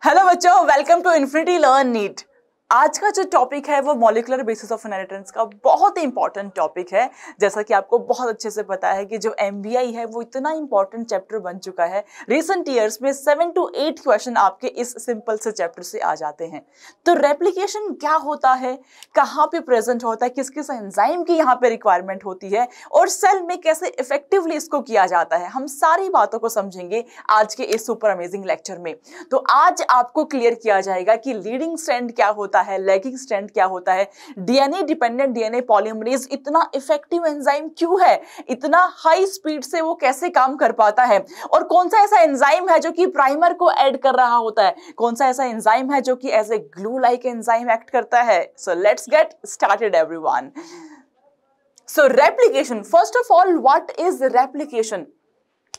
Hello बच्चों, welcome to infinity learn NEET. आज का जो टॉपिक है वो मॉलिक्यूलर बेसिस ऑफ इनहेरिटेंस का बहुत ही इंपॉर्टेंट टॉपिक है। जैसा कि आपको बहुत अच्छे से पता है कि जो एमबीआई है वो इतना इंपॉर्टेंट चैप्टर बन चुका है। रिसेंट ईयर्स में 7 to 8 क्वेश्चन आपके इस सिंपल से चैप्टर से आ जाते हैं। तो रेप्लिकेशन क्या होता है, कहाँ पे प्रेजेंट होता है, किस किस एंजाइम की यहाँ पे रिक्वायरमेंट होती है और सेल में कैसे इफेक्टिवली इसको किया जाता है, हम सारी बातों को समझेंगे आज के इस सुपर अमेजिंग लेक्चर में। तो आज आपको क्लियर किया जाएगा कि लीडिंग स्ट्रैंड क्या होता है, लैगिंग स्ट्रैंड क्या होता है, डीएनए डिपेंडेंट डीएनए पॉलीमरेज इतना इफेक्टिव एंजाइम क्यों है, इतना हाई स्पीड से वो कैसे काम कर पाता है, और कौन सा ऐसा एंजाइम है जो कि प्राइमर को ऐड कर रहा होता है, कौन सा ऐसा एंजाइम है जो कि as a glue like enzyme act करता है। So let's get started everyone. So replication, first of all what is replication?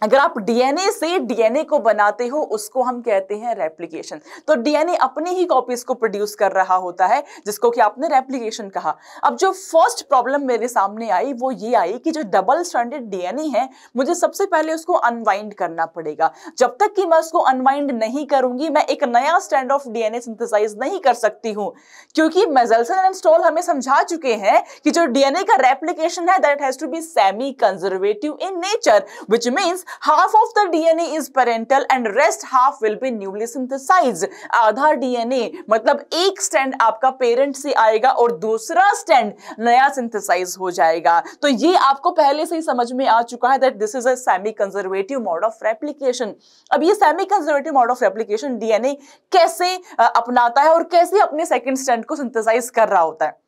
अगर आप डीएनए से डीएनए को बनाते हो उसको हम कहते हैं रेप्लिकेशन। तो डीएनए अपनी ही कॉपीज को प्रोड्यूस कर रहा होता है जिसको कि आपने रेप्लिकेशन कहा। अब जो फर्स्ट प्रॉब्लम मेरे सामने आई वो ये आई कि जो डबल स्ट्रैंडेड डीएनए है मुझे सबसे पहले उसको अनवाइंड करना पड़ेगा। जब तक कि मैं उसको अनवाइंड नहीं करूंगी मैं एक नया स्ट्रैंड ऑफ डीएनए सिंथेसाइज नहीं कर सकती हूं, क्योंकि मेजल्सन एंड स्टॉल हमें समझा चुके हैं कि जो डीएनए का रेप्लिकेशन है that has to be semi conservative in nature, which means half of the DNA is parental and rest half will be newly synthesized। आधा DNA मतलब एक स्टैंड आपका पेरेंट से आएगा और दूसरा स्टैंड नया सिंथेसाइज हो जाएगा। तो ये आपको पहले से ही समझ में आ चुका है that this is a semi conservative mode of replication। अब ये semi conservative mode of replication DNA कैसे अपनाता है और कैसे अपने सेकंड स्टैंड को सिंथेसाइज कर रहा होता है।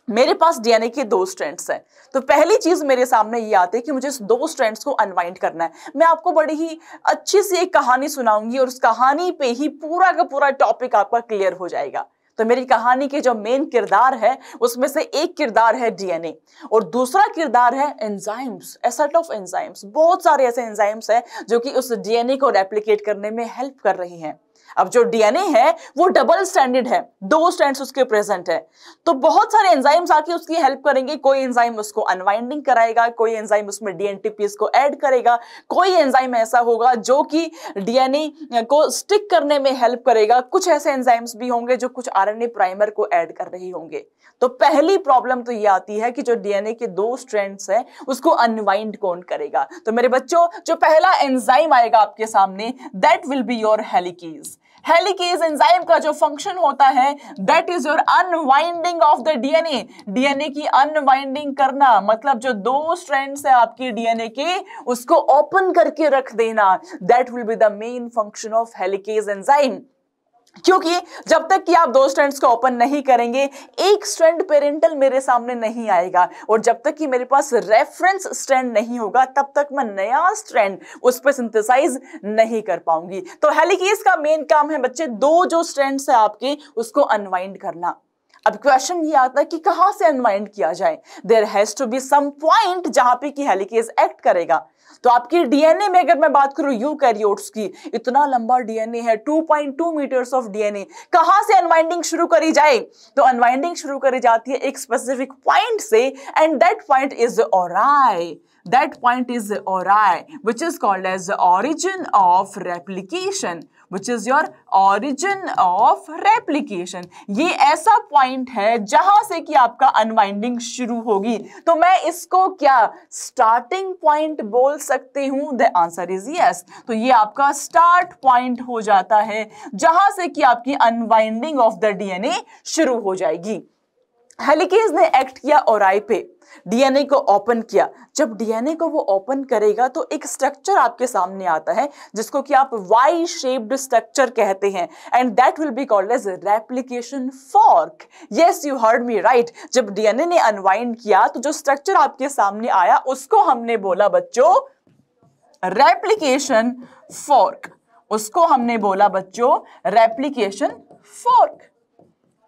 मेरे पास डीएनए के 2 स्ट्रैंड्स हैं, तो पहली चीज मेरे सामने ये आती है कि मुझे इस 2 स्ट्रैंड्स को अनवाइंड करना है। मैं आपको बड़ी ही अच्छी सी एक कहानी सुनाऊंगी और उस कहानी पे ही पूरा का पूरा टॉपिक आपका क्लियर हो जाएगा। तो मेरी कहानी के जो मेन किरदार है उसमें से एक किरदार है डीएनए और दूसरा किरदार है enzymes, A set of enzymes. बहुत सारे ऐसे एंजाइम्स हैं जो कि उस डीएनए को रेप्लिकेट करने में हेल्प कर रही हैं। अब जो डीएनए है वो डबल स्ट्रैंडेड है, 2 स्ट्रैंड्स उसके प्रेजेंट है, तो बहुत सारे एंजाइम्स आके उसकी हेल्प करेंगे। कोई एंजाइम उसको अनवाइंडिंग कराएगा, कोई एंजाइम उसमें डीएनटीपीएस को ऐड करेगा, कोई एंजाइम ऐसा होगा जो कि डीएनए को स्टिक करने में हेल्प करेगा, कुछ ऐसे एंजाइम्स भी होंगे जो कुछ आरएनए प्राइमर को ऐड कर रही होंगे। तो पहली प्रॉब्लम तो ये आती है कि जो डीएनए के 2 स्ट्रैंड्स है उसको अनवाइंड कौन करेगा। तो मेरे बच्चों जो पहला एंजाइम आएगा आपके सामने that will be your helicase. Helicase enzyme का जो फंक्शन होता है that is your unwinding of the DNA. DNA की अनवाइंडिंग करना मतलब जो 2 स्ट्रैंड्स है आपकी डीएनए के उसको ओपन करके रख देना, that will be the main function of helicase enzyme. क्योंकि जब तक कि आप 2 स्ट्रैंड्स को ओपन नहीं करेंगे एक स्ट्रैंड पेरेंटल मेरे सामने नहीं आएगा, और जब तक कि मेरे पास रेफरेंस स्ट्रैंड नहीं होगा तब तक मैं नया स्ट्रैंड उस पर सिंथेसाइज नहीं कर पाऊंगी। तो हेलिकेज का मेन काम है बच्चे 2 जो स्ट्रैंड्स है आपके उसको अनवाइंड करना। अब क्वेश्चन ये आता है कि कहां से अनवाइंड किया जाए। There has to be some point जहां पे कि हेलिकेज एक्ट करेगा। तो आपकी डीएनए में अगर मैं बात करूं यूकैरियोट्स की, इतना लंबा डीएनए है, 2.2 मीटर्स ऑफ डीएनए, कहां से अनवाइंडिंग शुरू करी जाए? तो अनवाइंडिंग शुरू करी जाती है एक स्पेसिफिक पॉइंट से, एंड दैट पॉइंट इज ओराई। That point is ori, which is called as the origin of replication, which is your origin of replication। ये ऐसा पॉइंट है जहां से कि आपका अनवाइंडिंग शुरू होगी। तो मैं इसको क्या स्टार्टिंग पॉइंट बोल सकती हूं? The answer is yes. तो ये आपका स्टार्ट पॉइंट हो जाता है जहां से कि आपकी अनवाइंडिंग ऑफ द डीएनए शुरू हो जाएगी। हेलिकेज ने एक्ट किया ओराई पे, डीएनए को ओपन किया। जब डीएनए को वो ओपन करेगा तो एक स्ट्रक्चर आपके सामने आता है जिसको कि आप वाई शेप्ड स्ट्रक्चर कहते हैं, and that will be called as replication fork. Yes you heard me right. जब डीएनए ने अनवाइंड किया तो जो स्ट्रक्चर आपके सामने आया उसको हमने बोला बच्चों रेप्लिकेशन फॉर्क। उसको हमने बोला बच्चों रेप्लिकेशन फॉर्क।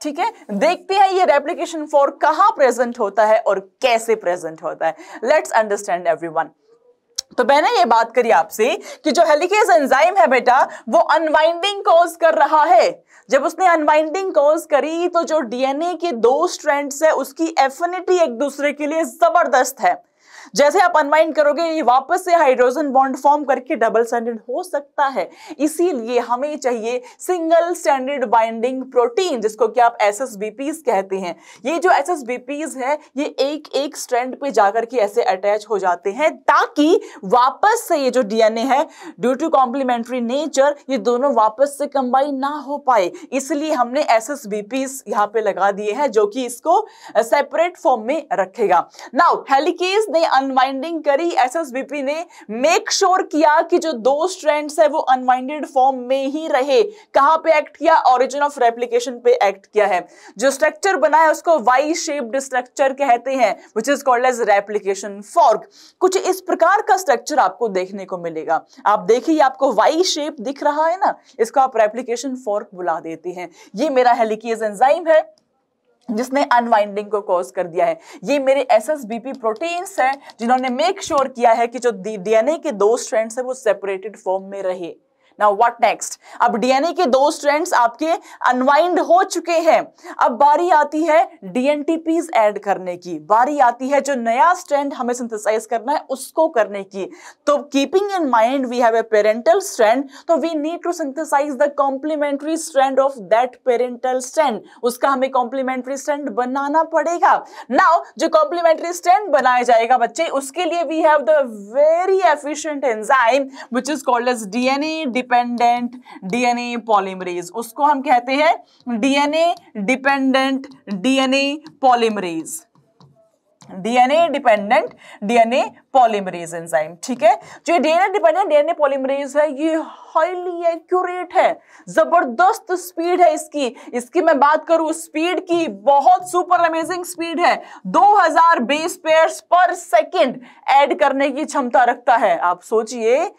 ठीक है, देखते हैं ये रेप्लिकेशन फॉर्क कहां प्रेजेंट होता है और कैसे प्रेजेंट होता है। Let's understand everyone. तो मैंने ये बात करी आपसे कि जो हेलिकेज एंजाइम है बेटा वो अनवाइंडिंग कॉज कर रहा है। जब उसने अनवाइंडिंग कॉज करी तो जो डीएनए के 2 स्ट्रैंड्स है उसकी एफिनिटी एक दूसरे के लिए जबरदस्त है। जैसे आप अनवाइंड करोगे ये वापस से हाइड्रोजन बॉन्ड फॉर्म करके डबल स्ट्रैंडेड हो सकता है। इसीलिए हमें चाहिए सिंगल स्ट्रैंडेड बाइंडिंग प्रोटीन, जिसको कि आप SSBPs कहते हैं। ये जो SSBPs है ये एक एक स्ट्रैंड पे जाकर के ऐसे अटैच हो जाते हैं ताकि वापस से ये जो डीएनए है ड्यू टू कॉम्प्लीमेंट्री नेचर ये दोनों वापस से कंबाइन ना हो पाए, इसलिए हमने SSBPs यहां पे लगा दिए हैं जो कि इसको सेपरेट फॉर्म में रखेगा। नाउ हेलिकेज ने अनवाइंडिंग करी, SSBP ने मेक श्योर किया कि जो दो स्ट्रैंड्स है वो अनवाइंडेड फॉर्म में ही रहे। कहां पे एक्ट किया? ओरिजिन ऑफ रेप्लिकेशन पे एक्ट किया है। जो स्ट्रक्चर बना है उसको वाई शेप्ड स्ट्रक्चर कहते हैं which is called as replication fork. कुछ इस प्रकार का स्ट्रक्चर आपको देखने को मिलेगा। आप देखिए आपको वाई शेप दिख रहा है ना, इसको आप रेप्लिकेशन फॉर्क बुला देते हैं। ये मेरा हेलिकेज एंजाइम है जिसने अनवाइंडिंग को कॉज कर दिया है। ये मेरे SSBP प्रोटीन्स हैं जिन्होंने मेक श्योर किया है कि जो डीएनए के दो स्ट्रैंड्स है वो सेपरेटेड फॉर्म में रहे। Now what next? अब डीएनए के दो स्ट्रैंड्स आपके अनवाइंड हो चुके हैं। अब बारी आती है डीएनटीपीज ऐड करने की, बारी आती है जो नया स्ट्रैंड हमें सिंथेसाइज करना है उसको करने की। तो keeping in mind we have a parental strand, तो we need to synthesize the complementary strand of that parental strand. उसका हमें कॉम्प्लीमेंट्री स्ट्रैंड बनाना पड़ेगा। नाउ जो कॉम्प्लीमेंट्री स्ट्रैंड बनाया जाएगा बच्चे, उसके लिए we have the very efficient enzyme which is called as DNA dependent DNA polymerase. उसको हम कहते हैं DNA dependent DNA polymerase, DNA dependent DNA polymerase enzyme. ठीक है, जो डीएनए डिपेंडेंट डीएनए पॉलीमरेज है ये हाईली एक्यूरेट है, जबरदस्त स्पीड है इसकी मैं बात करूं स्पीड की, बहुत सुपर अमेजिंग स्पीड है। 2000 बेस पेयर्स पर सेकंड ऐड करने की क्षमता रखता है। आप सोचिए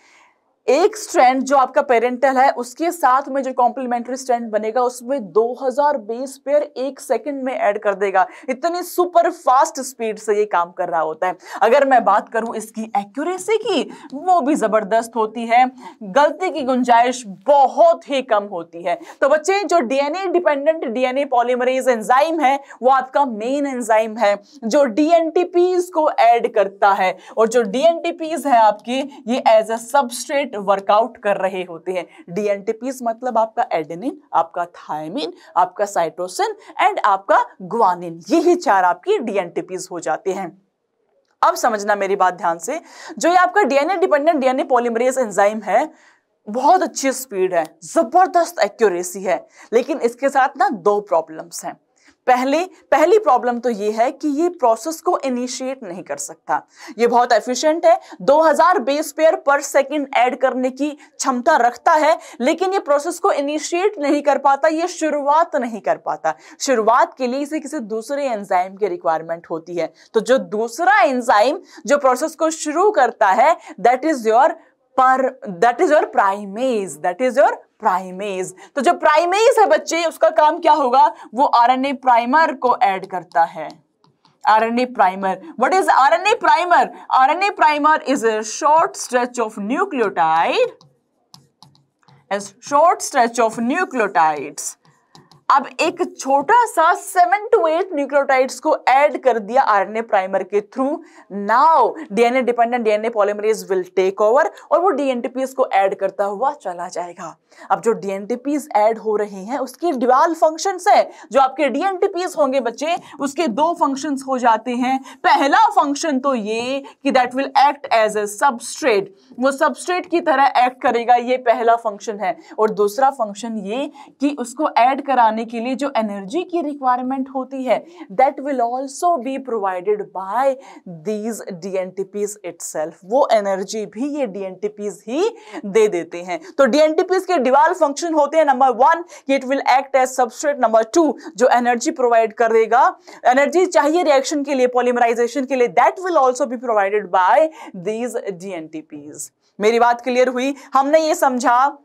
एक स्ट्रैंड जो आपका पेरेंटल है उसके साथ में जो कॉम्प्लीमेंट्री स्ट्रैंड बनेगा उसमें 2000 बेस पेयर एक सेकंड में ऐड कर देगा। इतनी सुपर फास्ट स्पीड से ये काम कर रहा होता है। अगर मैं बात करूं इसकी एक्यूरेसी की, वो भी जबरदस्त होती है, गलती की गुंजाइश बहुत ही कम होती है। तो बच्चे जो DNA dependent DNA polymerase enzyme है वो आपका मेन एंजाइम है जो डीएनटीपीज को ऐड करता है, और जो डीएनटीपीज है आपकी ये एज अ सबस्ट्रेट वर्कआउट कर रहे होते हैं। डीएनटीपीज मतलब आपका एडेनिन, आपका थायमिन, आपका साइटोसिन एंड आपका ग्वानिन, यही चार आपकी डीएनटीपीज हो जाते हैं। अब समझना मेरी बात ध्यान से, जो ये आपका DNA dependent DNA polymerase enzyme है बहुत अच्छी स्पीड है, जबरदस्त एक्यूरेसी है, लेकिन इसके साथ ना दो प्रॉब्लम्स हैं। पहली प्रॉब्लम तो ये है कि ये प्रोसेस को इनिशिएट नहीं कर सकता। ये बहुत एफिशिएंट है, 2000 बेस पेयर पर सेकंड ऐड करने की क्षमता रखता है, लेकिन ये प्रोसेस को इनिशिएट नहीं कर पाता, ये शुरुआत नहीं कर पाता। शुरुआत के लिए इसे किसी दूसरे एंजाइम की रिक्वायरमेंट होती है। तो जो दूसरा एंजाइम जो प्रोसेस को शुरू करता है दैट इज योर प्राइमेज। तो जो प्राइमेज है बच्चे उसका काम क्या होगा, वो आरएनए प्राइमर को ऐड करता है। RNA primer, what is RNA primer? RNA primer is a short stretch of nucleotides. अब एक छोटा सा 7 to 8 न्यूक्लियोटाइड्स को ऐड कर दिया आरएनए प्राइमर के थ्रू। Now DNA dependent DNA polymerase will take over और वो डीएनटीपीज को ऐड करता हुआ चला जाएगा। अब जो डीएनटीपीज ऐड हो रहे हैं उसके ड्यूअल फंक्शंस है। जो आपके डीएनटीपीज होंगे बच्चे उसके दो फंक्शंस हो जाते हैं। पहला फंक्शन तो ये कि that will act as a substrate, वो सबस्ट्रेट की तरह एक्ट करेगा, ये पहला फंक्शन है। और दूसरा फंक्शन ये कि उसको ऐड कराने के लिए जो एनर्जी की रिक्वायरमेंट होती है that will also be provided by these dNTPs itself. वो एनर्जी भी ये डीएनटीपीज ही दे देते हैं। तो डीएनटीपीज के ड्यूअल फंक्शन होते हैं, number 1 it will act as substrate, number 2 जो एनर्जी प्रोवाइड करेगा, एनर्जी चाहिए रिएक्शन के लिए, पॉलीमराइजेशन के लिए, that will also be provided by these dNTPs. मेरी बात क्लियर हुई? हमने ये समझा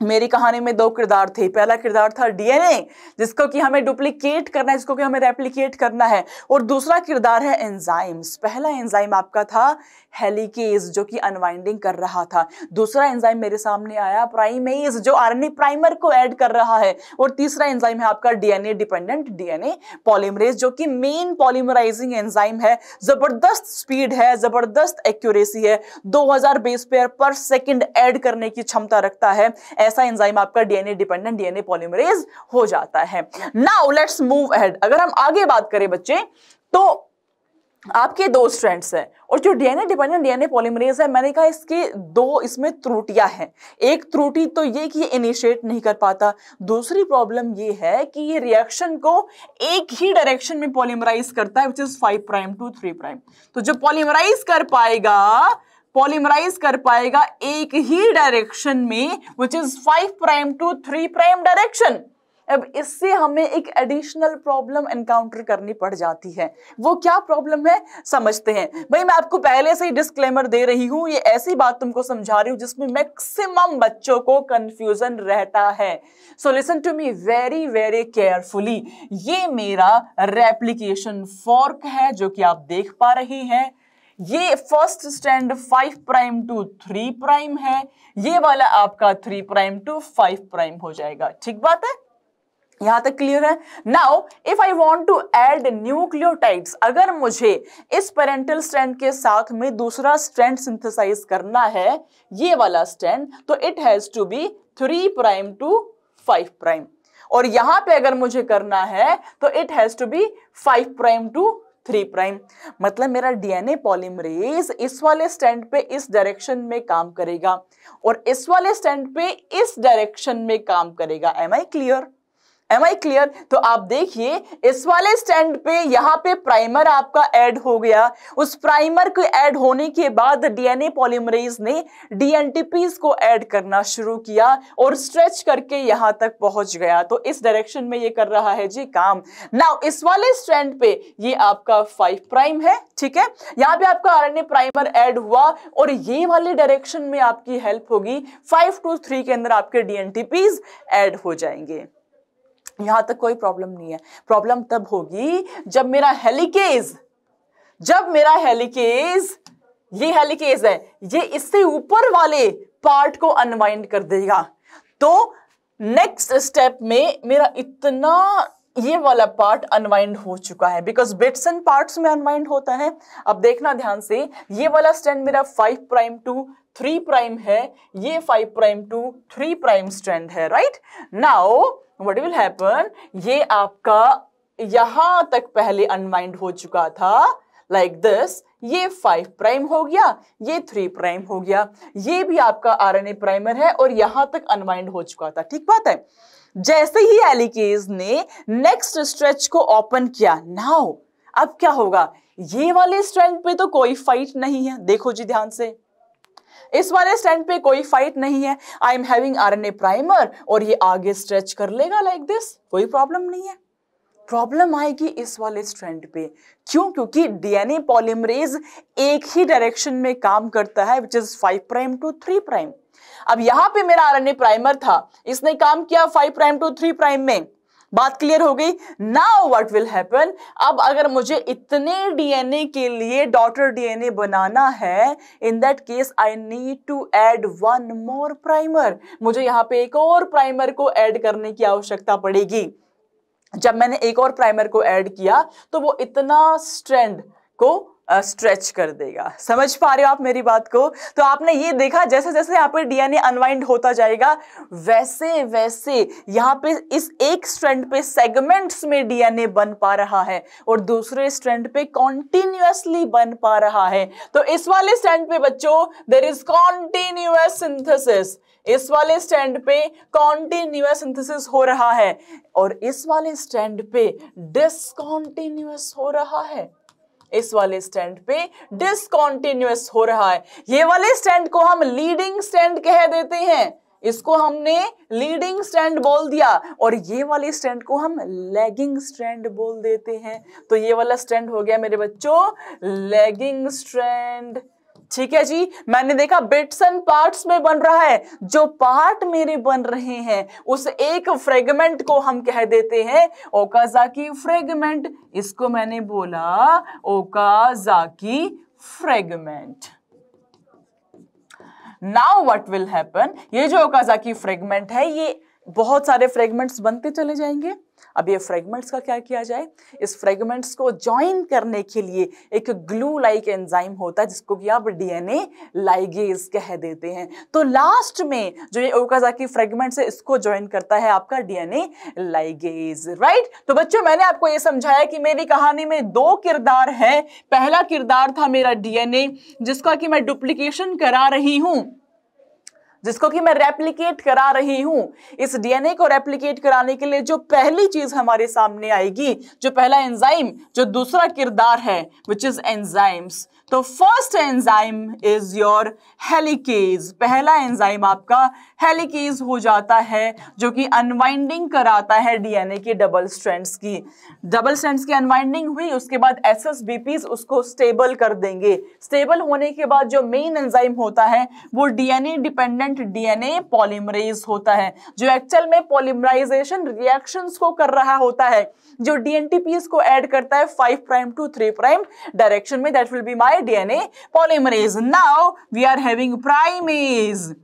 मेरी कहानी में दो किरदार थे। पहला किरदार था डीएनए, जिसको कि हमें डुप्लीकेट करना है, जिसको कि हमें रेप्लिकेट करना है, और दूसरा किरदार है एंजाइम्स। पहला एंजाइम आपका था हेलिकेज, जो कि अनवाइंडिंग कर रहा था। दूसरा एंजाइम मेरे सामने आया प्राइमेज, जो आरएनए प्राइमर को ऐड कर रहा है। और तीसरा एंजाइम है आपका डीएनए डिपेंडेंट डीएनए पॉलीमरेज, जो कि मेन पॉलीमराइजिंग एंजाइम है। जबरदस्त स्पीड है, जबरदस्त एक्यूरेसी है, 2000 बेस पेयर पर सेकंड ऐड करने की क्षमता रखता है। ऐसा एंजाइम आपका डीएनए डिपेंडेंट डीएनए पॉलीमरेज हो जाता है। Now let's move ahead. अगर हम आगे बात करें बच्चे, तो आपके दो स्ट्रैंड्स हैं, और जो डीएनए डिपेंडेंट डीएनए पॉलीमरेज है, मैंने कहा इसके दो इसमें त्रुटियां हैं। एक त्रुटि तो ये कि ये इनिशिएट नहीं कर पाता। दूसरी प्रॉब्लम ये है कि ये रिएक्शन को एक ही डायरेक्शन में पॉलीमराइज करता है, which is 5 prime to 3 prime. तो जो पॉलीमराइज कर पाएगा एक ही डायरेक्शन में, which is 5 prime to 3 prime direction. अब इससे हमें एक एडिशनल प्रॉब्लम एनकाउंटर करनी पड़ जाती है। वो क्या प्रॉब्लम है समझते हैं। भाई मैं आपको पहले से ही डिस्क्लेमर दे रही हूं, ये ऐसी बात तुमको समझा रही हूं जिसमें मैक्सिमम बच्चों को कंफ्यूजन रहता है। So listen to me very very carefully. ये मेरा रेप्लिकेशन फॉर्क है, जो कि आप देख पा रहे हैं। ये first strand 5 prime to 3 prime है, ये वाला आपका 3 प्राइम टू 5 प्राइम हो जाएगा। ठीक बात है, यहां तक क्लियर है। Now if I want to add nucleotides, अगर मुझे इस पेरेंटल स्ट्रैंड के साथ में दूसरा स्ट्रैंड सिंथेसाइज करना है, ये वाला स्ट्रैंड, तो it has to be 3 prime to 5 prime. और यहां पे अगर मुझे करना है तो it has to be 5 prime to 3 prime. मतलब मेरा डीएनए पॉलीमरेज इस वाले स्ट्रैंड पे इस डायरेक्शन में काम करेगा, और इस वाले स्ट्रैंड पे इस डायरेक्शन में काम करेगा। Am I clear? तो आप देखिए, इस वाले स्टैंड पे यहां पे प्राइमर आपका ऐड हो गया। उस प्राइमर के ऐड होने के बाद डीएनए पॉलीमरेज ने डीएनटीपीज को ऐड करना शुरू किया और स्ट्रेच करके यहां तक पहुंच गया। तो इस डायरेक्शन में ये कर रहा है जी काम। नाउ इस वाले स्ट्रैंड पे ये आपका 5 प्राइम है, ठीक है। यहां पे आपका आरएनए प्राइमर ऐड हुआ और ये वाले डायरेक्शन में आपकी हेल्प होगी। 5 टू 3 के अंदर आपके डीएनटीपीज ऐड हो जाएंगे। यहां तक कोई प्रॉब्लम नहीं है। प्रॉब्लम तब होगी जब मेरा हेलिकेज ये हेलिकेज है, ये इससे ऊपर वाले पार्ट को अनवाइंड कर देगा। तो नेक्स्ट स्टेप में मेरा इतना ये वाला पार्ट अनवाइंड हो चुका है, बिकॉज बिट्स एंड पार्ट्स में अनवाइंड होता है। अब देखना ध्यान से, ये वाला स्ट्रैंड मेरा 5 प्राइम टू 3 प्राइम है, ये 5 प्राइम टू 3 प्राइम स्ट्रैंड है, right. Now what will happen, ये आपका यहां तक पहले अनवाइंड हो चुका था लाइक दिस। ये 5 प्राइम हो गया, ये 3 प्राइम हो गया, ये भी आपका आरएनए प्राइमर है और यहां तक अनवाइंड हो चुका था। ठीक बात है। जैसे ही हेलिकेज ने नेक्स्ट स्ट्रेच को ओपन किया, नाउ अब क्या होगा, ये वाले स्ट्रैंड पे तो कोई फाइट नहीं है। देखो जी ध्यान से, इस वाले स्ट्रैंड पे कोई फाइट नहीं है। I am having RNA primer और ये आगे स्ट्रेच कर लेगा लाइक दिस, कोई प्रॉब्लम नहीं है। प्रॉब्लम आएगी इस वाले स्ट्रैंड पे। क्यों? क्योंकि डीएनए पॉलीमरेज एक ही डायरेक्शन में काम करता है, which is 5 prime to 3 prime. अब यहां पे मेरा आरएनए प्राइमर था, इसने काम किया 5 प्राइम टू 3 प्राइम में। बात क्लियर हो गई। नाउ व्हाट विल हैपन, अब अगर मुझे इतने डीएनए के लिए डॉटर डीएनए बनाना है, in that case I need to add 1 more primer. मुझे यहां पे एक और प्राइमर को ऐड करने की आवश्यकता पड़ेगी। जब मैंने एक और प्राइमर को ऐड किया तो वो इतना स्ट्रैंड को स्ट्रेच कर देगा। समझ पा रहे हो आप मेरी बात को? तो आपने ये देखा, जैसे जैसे यहाँ पे डीएनए अनवाइंड होता जाएगा, वैसे वैसे यहाँ पे इस एक स्ट्रैंड पे सेगमेंट्स में डीएनए बन पा रहा है और दूसरे स्ट्रैंड पे कॉन्टिन्यूअसली बन पा रहा है। तो इस वाले स्ट्रैंड पे बच्चों देयर इज कॉन्टिन्यूअस सिंथेसिस, इस वाले स्ट्रैंड पे कॉन्टिन्यूअस सिंथेसिस हो रहा है और इस वाले स्ट्रैंड पे डिसकॉन्टिन्यूअस हो रहा है। इस वाले स्ट्रैंड पे डिसकॉन्टिन्यूअस हो रहा है। ये वाले स्ट्रैंड को हम लीडिंग स्ट्रैंड कह देते हैं, इसको हमने लीडिंग स्ट्रैंड बोल दिया, और ये वाले स्ट्रैंड को हम लैगिंग स्ट्रैंड बोल देते हैं। तो ये वाला स्ट्रैंड हो गया मेरे बच्चों लैगिंग स्ट्रैंड, ठीक है जी, मैंने देखा बिट्स एंड पार्ट्स में बन रहा है, जो पार्ट मेरे बन रहे हैं उस एक फ्रेगमेंट को हम कह देते हैं ओकाजाकी फ्रेगमेंट। इसको मैंने बोला Okazaki fragment. Now what will happen, ये जो ओकाजाकी फ्रेगमेंट है ये बहुत सारे फ्रेगमेंट्स बनते चले जाएंगे। अब ये फ्रेगमेंट्स का क्या किया जाए, इस फ्रेगमेंट्स को ज्वाइन करने के लिए एक ग्लू लाइक एंजाइम होता है जिसको कि आप डीएनए लाइगेज कह देते हैं। तो लास्ट में जो ये ओकाजाकी फ्रेगमेंट्स है इसको ज्वाइन करता है आपका डीएनए लाइगेज, राइट। तो बच्चों मैंने आपको ये समझाया कि मेरी कहानी में दो किरदार है। पहला किरदार था मेरा डीएनए जिसका कि मैं डुप्लीकेशन करा रही हूं, जिसको कि मैं रेप्लिकेट करा रही हूं। इस डीएनए को रेप्लिकेट कराने के लिए जो पहली चीज हमारे सामने आएगी, जो पहला एंजाइम, जो दूसरा किरदार है विच इज एंजाइम्स। तो first enzyme is your helicase. पहला एंजाइम आपका हेलिकेज हो जाता है जो कि अनवाइंडिंग कराता है डीएनए के डबल स्ट्रैंड्स की। डबल स्ट्रैंड्स की अनवाइंडिंग हुई, उसके बाद एसएसबीपीज उसको स्टेबल कर देंगे। स्टेबल होने के बाद जो मेन एंजाइम होता है वो डीएनए डिपेंडेंट डीएनए पॉलीमरेज होता है, जो एक्चुअल में पॉलीमराइजेशन रिएक्शंस को कर रहा होता है, जो डीएनटीपीज को ऐड करता है 5 प्राइम टू 3 प्राइम डायरेक्शन में। That will be my DNA polymerase. Now we are having primase.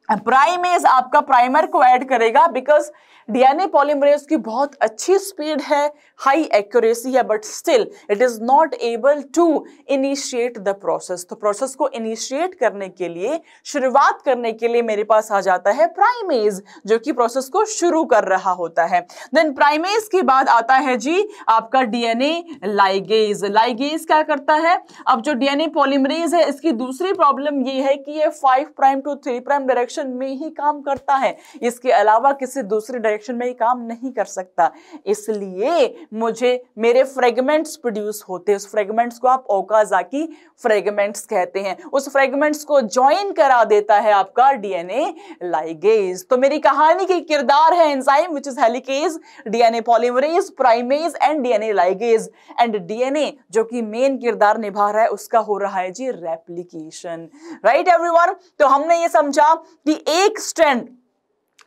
Primase आपका प्राइमर को ऐड करेगा बिकॉज डीएनए पॉलीमरेज की बहुत अच्छी स्पीड है, हाई एक्यूरेसी है, but still it is not able to initiate the process. तो प्रोसेस को इनिशिएट करने के लिए, शुरुआत करने के लिए मेरे पास आ जाता है प्राइमेज जो कि प्रोसेस को शुरू कर रहा होता है। देन प्राइमेज के बाद आता है जी आपका डीएनए लाइगेज। लाइगेज क्या करता है, अब जो डीएनए पॉलीमरेज है इसकी दूसरी प्रॉब्लम ये है कि ये 5 प्राइम टू 3 प्राइम डायरेक्शन में ही काम करता है, इसके अलावा किसी दूसरे डायरेक्शन में ही काम नहीं कर सकता। इसलिए मुझे मेरे फ्रेगमेंट्स प्रोड्यूस होते हैं, उस फ्रेगमेंट्स को आप ओकाजाकी फ्रेगमेंट्स कहते हैं। उस फ्रेगमेंट्स को ज्वाइन करा देता है आपका डीएनए लाइगेज। तो मेरी कहानी के किरदार है enzyme which is helicase, DNA polymerase, primase and DNA ligase. And DNA जो कि मेन किरदार निभा रहा है उसका हो रहा है जी रेप्लिकेशन, राइट एवरीवन। तो हमने ये समझा कि एक स्ट्रैंड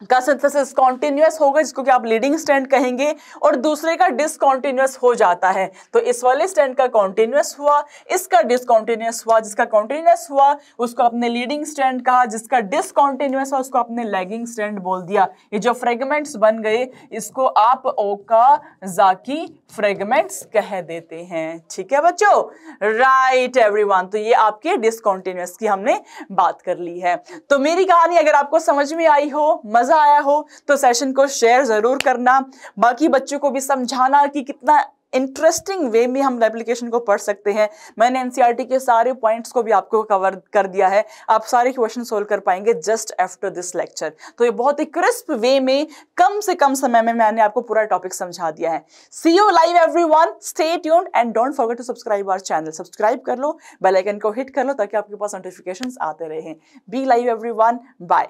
का सिंथेसिस कॉन्टिन्यूअस होगा जिसको कि आप लीडिंग स्ट्रैंड कहेंगे, और दूसरे का डिसकॉन्टिन्यूअस हो जाता है। तो इस वाले स्ट्रैंड का कॉन्टिन्यूअस हुआ, इसका डिसकॉन्टिन्यूअस हुआ, जिसका कॉन्टिन्यूअस हुआ उसको आपने लीडिंग स्ट्रैंड कहा, जिसका डिसकॉन्टिन्यूअस हुआ उसको आपने लैगिंग स्ट्रैंड बोल दिया। ये जो फ्रेगमेंट्स बन गए इसको आप ओकाजाकी फ्रेगमेंट्स कह देते हैं। ठीक है बच्चों, राइट एवरीवन। तो ये आपके डिसकॉन्टिन्यूअस की हमने बात कर ली है। तो मेरी कहानी अगर आपको समझ में आई हो, मजा आया हो, तो सेशन को शेयर जरूर करना, बाकी बच्चों को भी समझाना कि कितना इंटरेस्टिंग वे में हम रेप्लिकेशन को पढ़ सकते हैं। मैंने एनसीईआरटी के सारे पॉइंट्स को भी आपको कवर कर दिया है, आप सारे क्वेश्चन सोल्व कर पाएंगे जस्ट आफ्टर दिस लेक्चर। तो ये बहुत ही क्रिस्प वे में कम से कम समय में मैंने आपको पूरा टॉपिक समझा दिया है। See you live everyone, stay tuned and don't forget to subscribe our channel. Subscribe कर लो, बेल आइकन को हिट कर लो ताकि आपके पास नोटिफिकेशंस आते रहें। Be live everyone, bye.